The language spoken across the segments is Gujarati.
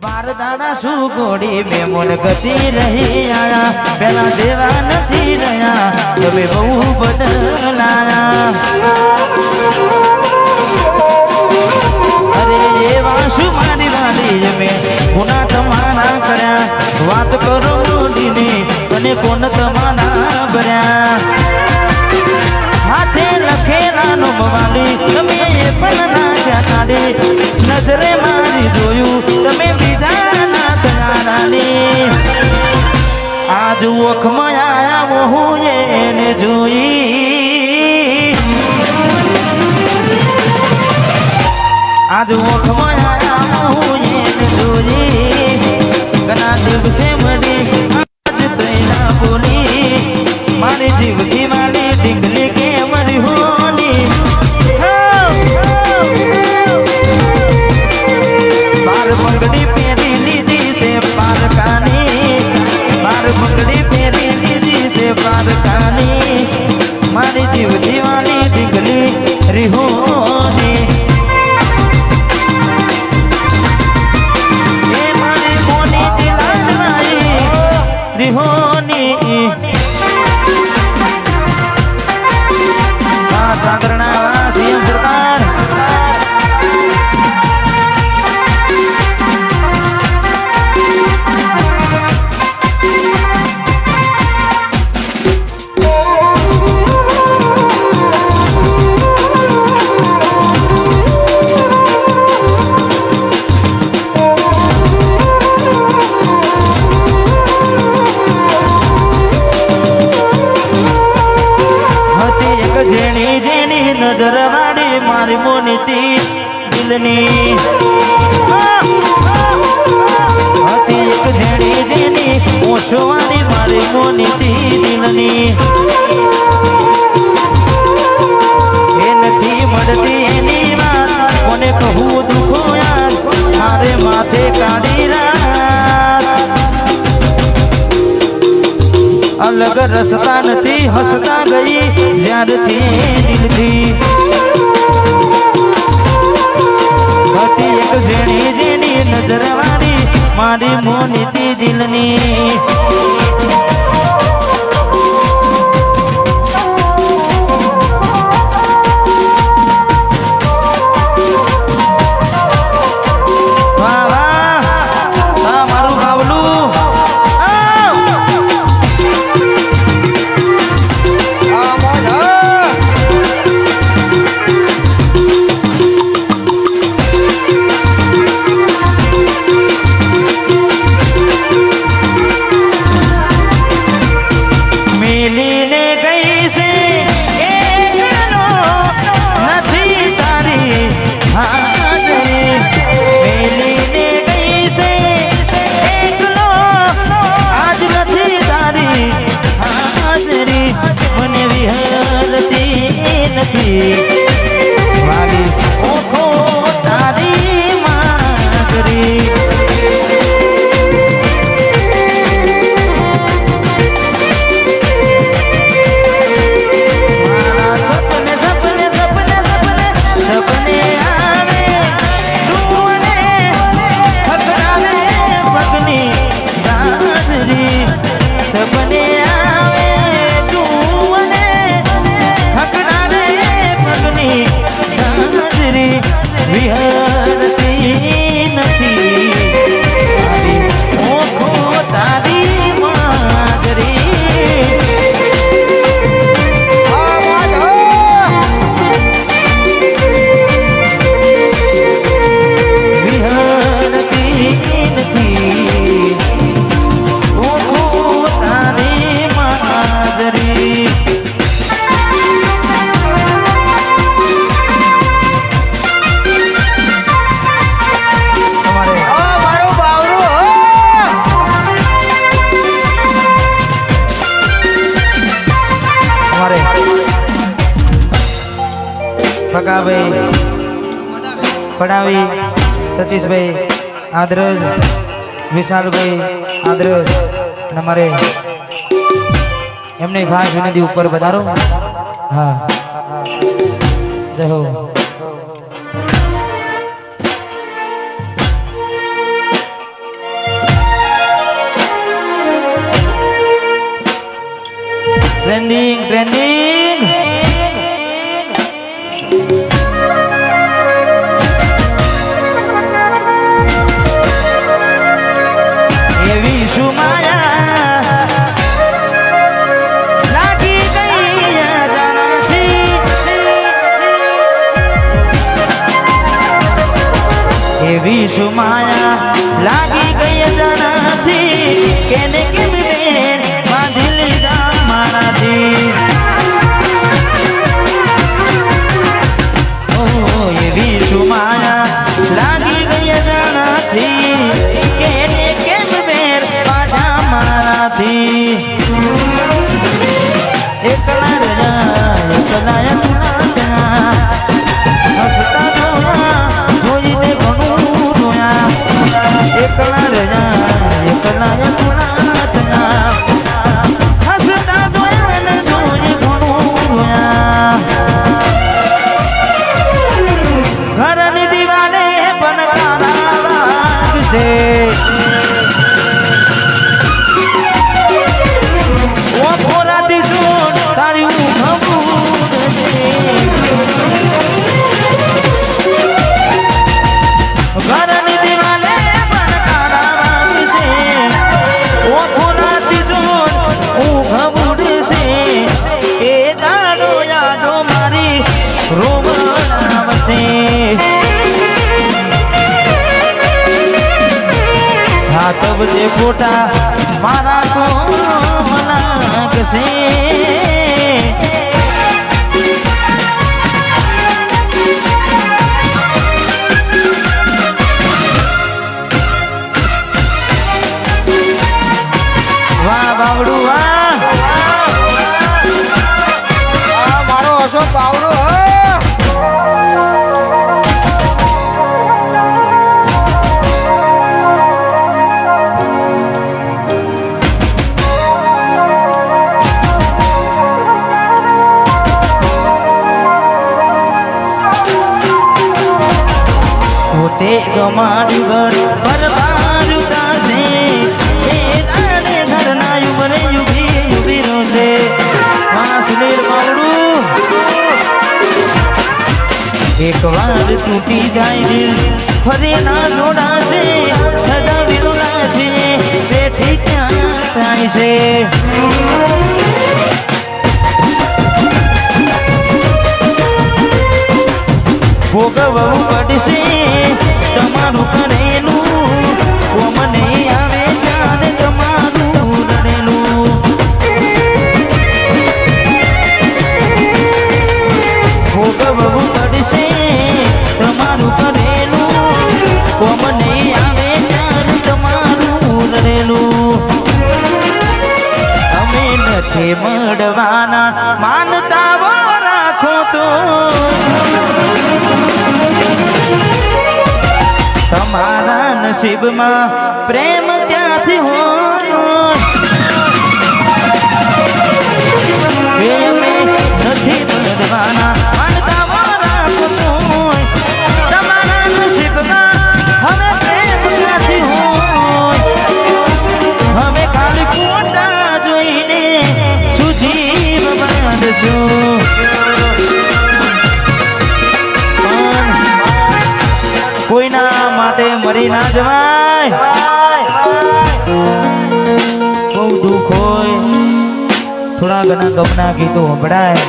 બારદાણા સુગોડી મેમોન ગતિ રહી આયા પેલા જેવા નથી રહ્યા તમે બહુ બદલાયા અરે એવા શું મારી વાલી અમે ગુના તમારા કર્યા વાત કરો મોદીની અને કોણ તમારા ભર્યા હાથે લખેલા નો વાલી તમે પણ ના જાણે નજરે મારી જોયું તમે બીજા ના તયારાની આજ ઓખમાં આયા હું એને જોઈ આજ ઓખમાં આયા હું એને જોઈ ઘણા દિવસે મળી આજ તૈના બોલી મારી જીવતી વાળી ડીંગલી કે મરી હોની બાર પગડી પહેરી લીધી છે પારકાની બાર પગડી પહેરી લીધી છે પારકાની મારી જીવતી વાળી ડીંગલી રીહોની એ મારી મોની દિલાઈ રીહોની સાગરના સીએમ સરકાર નજર વાળી મારી મોનીતી દિલની હતી એક જેણી જેની ઓછો વાળી મારી મોનીતી દિલની એ નથી મળતી એની વાત કોને કહું દુખો યાર મારે માથે કાઢી રાત અલગ રસ્તા નથી હસતા ગઈ જ્યારથી દિલથી હતી એક જેણી જેની નજર વાળી મારી મોનીતી દિલની ફકાભાઈ પડાવી સતીશભાઈ આદરજ વિશાલભાઈ આદરજ અને અમારે એમને ખાસ વિનંતી ઉપર વધારો હા જય ટ્રેન્ડિંગ ટ્રેન્ડિંગ એવી શું માયા લાગી ગઈ જાણાથી એવી શું માયા લાગી ગઈ જાણાથી કેને કેમ બેન બાંધી લીધા મારાથી એવી શું માયા લાગી ગઈ જાણાથી કેને કેમ બેન બાંધા મારાથી એકલા રહ્યા એકલા તુના હસતા જોયા જોઈને ઘણું જોયા એકલા રહ્યા એકલા તુના હસતા જોયા ને જોઈ ઘણું જોયા ઘરની દિવાલે પણ કાળા વાગશે ઓ ફોરાતી જોડ તારી ઊંઘ ઘરની દિવાલે પણ કાળા વાગશે ઓ ફોરાતી જોડ ઊંઘ ઉડશે એ તારો યાદો મારી રોવડાવશે સાચવજે ફોટા મારા તો લાગશે વાહ બાવડું વાહ મારો અશોક બાવડો પોતે ગમાડ્યું ઘર બરબાદ થશે એ તારે ઘરના યુબરે યુબી યુબી રોશે વાહ સુધીર બાવડું એક વાર તૂટી જાય દિલ ફરી ના જોડાશે સદા વિરોડાશે બેઠી ક્યાં થાય છે ભોગવવું પડશે તમારું કરેલું મને આવે ત્યારે તમારું રડેલું ભોગવવું પડશે તમારું કરેલું મને આવે ત્યારે તમારું રડેલું અમે નથી મળવાના માનતા રાખો તો તમારા નસીબમાં પ્રેમ ક્યાંથી હોય અમે નથી મળવાના માનતા રાખો તોય તમારા નસીબમાં હવે પ્રેમ ક્યાંથી હોય હવે ખાલી ફોટા જોઈને સુજીવ બાંધશું કોઈના માટે મરી ના જવાય બહુ દુઃખ હોય થોડા ઘણા ગમના ગીતો સંભળાય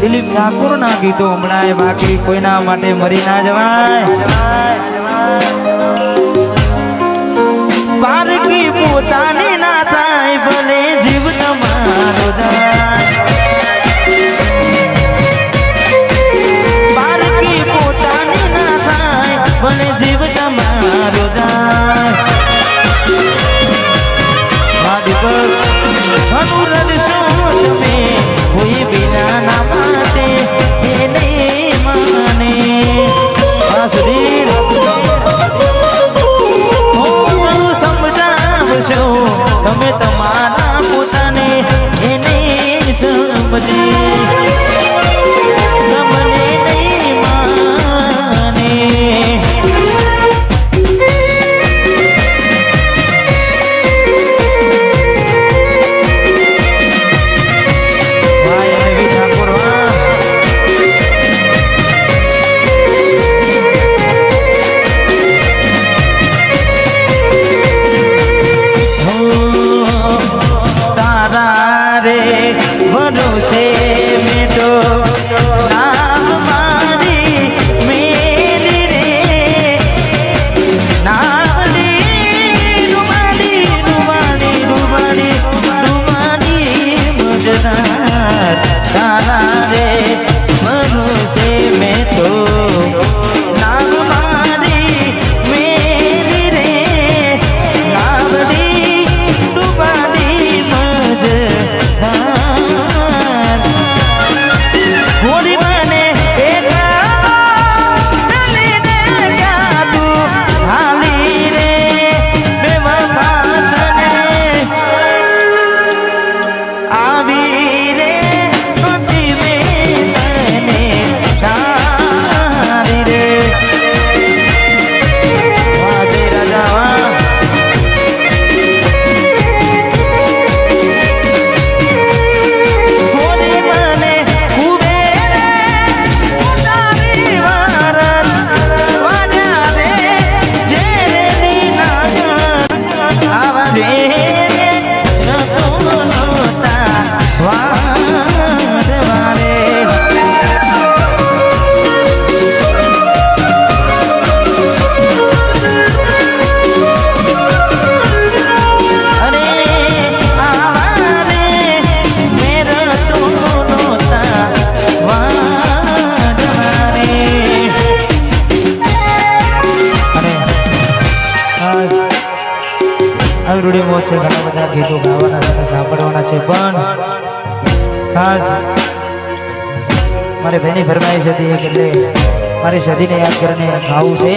દિલીપ ઠાકોર ના ગીતો સંભળાય બાકી કોઈના માટે મરી ના જવાય પારકી પોતાની ના થાય ભલે જીવ તમારો જાય પારકી પોતાની ના થાય ભલે જીવ તમારો જાય અનુરદશો તમે કોઈ વિના ના માટે એને માને સુધી આવી રૂડી મોજ છે, ઘણા બધા ગીતો ગાવાના છે અને સાંભળવાના છે, પણ ખાસ મારે ભાઈની ફરમાઈશ હતી એટલે મારી સદીને યાદ કરીને ગાવું છે.